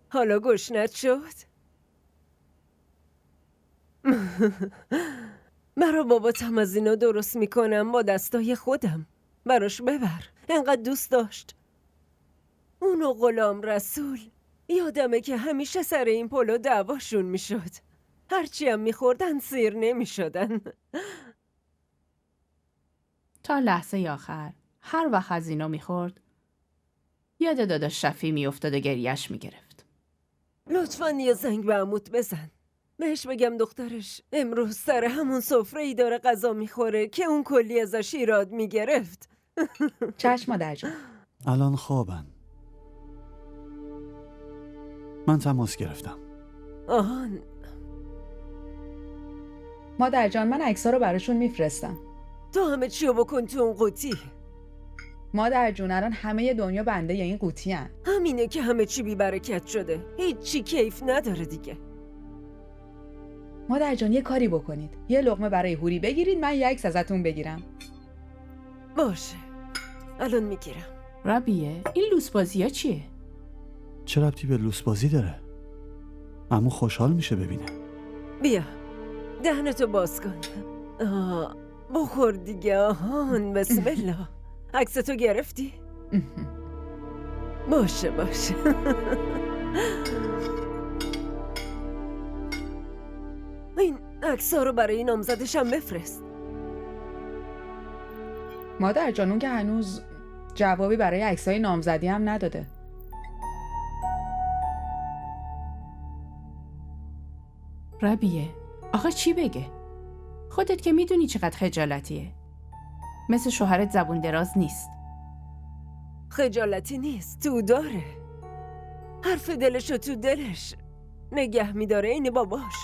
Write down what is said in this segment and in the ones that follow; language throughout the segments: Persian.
حالا گشنت شد؟ برا باباتم از اینا درست میکنم با دستای خودم. براش ببر، انقدر دوست داشت. اونو غلام رسول. یادمه که همیشه سر این پلو دعواشون میشد. هرچی هم میخوردن سیر نمیشدن. تا لحظه آخر هر وقت از اینا میخورد یاد داداش شفی میافتاد و گریهش میگرفت. لطفاً یه زنگ به عموت بزن. بهش بگم دخترش امروز سر همون سفره‌ای داره غذا میخوره که اون کلی ازش ایراد میگرفت. چشم مادر جان. الان خوابن. من تماس گرفتم. آهان. مادر جان من عکس‌ها رو براشون میفرستم. تو همه چیو بکن تو اون قوطی. مادر جون الان همه دنیا بنده یا این قوطی هن. همینه که همه چی بی برکت شده. هیچی کیف نداره دیگه. مادر جان یه کاری بکنید. یه لقمه برای هوری بگیرید من یه عکس ازتون بگیرم. باشه. الان میگیرم. ربیه این لوسبازی ها چیه؟ چه ربطی به لوس بازی داره؟ عمو خوشحال میشه ببینه. بیا. دهنتو باز کن. بخور دیگه. آهان بسم الله. عکستو گرفتی؟ باشه. این عکس‌ها رو برای نامزدشم بفرست. مادر جان اون که هنوز جوابی برای عکسای نامزدی هم نداده. ربیه آخه چی بگه؟ خودت که میدونی چقدر خجالتیه. مثل شوهرت زبون دراز نیست. خجالتی نیست، تو داره. حرف دلشو تو دلش نگه میداره. این باباش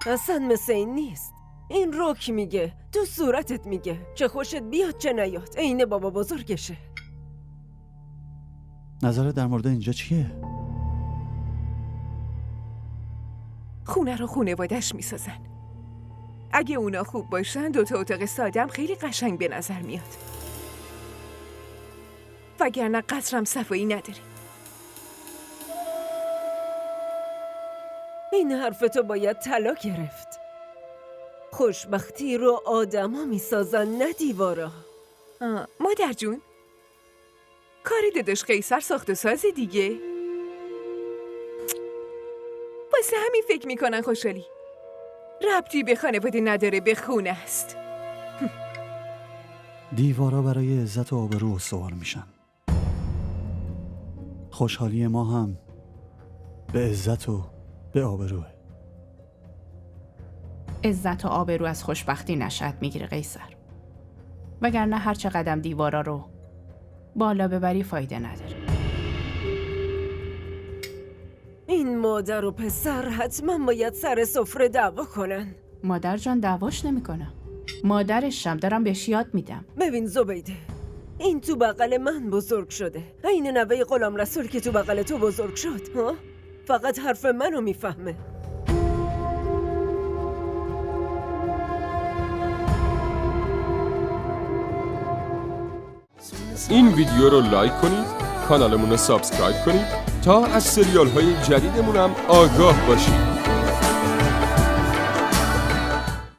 اصلا مثل این نیست. این رک میگه، تو صورتت میگه چه خوشت بیاد چه نیاد. این بابا بزرگشه. نظرت در مورد اینجا چیه؟ خونه رو خونوادش میسازن. اگه اونا خوب باشن 2 تا اتاق ساده هم خیلی قشنگ به نظر میاد. وگرنه قصرم صفایی نداری. این حرفتو باید طلا گرفت. خوشبختی رو آدما میسازن نه دیوارا. مادر جون کاری داداش قیصر ساخت و سازی دیگه. واسه همین فکر میکنن خوشحالی. ربطی به خانواده نداره، به خونه است. دیوارا برای عزت و آبرو استوار میشن. خوشحالی ما هم به عزت و به آبروه. عزت و آبرو از خوشبختی نشأت میگیره قیصر. وگرنه هر چه قدم دیوارا رو بالا ببری فایده نداره. این مادر و پسر حتما باید سر سفره دعوا کنن. مادر جان دعواش نمیکنم. مادرشم دارم بهش یاد میدم. ببین زبیده، این تو بغل من بزرگ شده. این نوه غلام رسول که تو بغل تو بزرگ شد. ها؟ فقط حرف منو میفهمه. این ویدیو رو لایک کنید، کانالمون رو سابسکرایب کنید تا از سریال های جدیدمون هم آگاه باشید.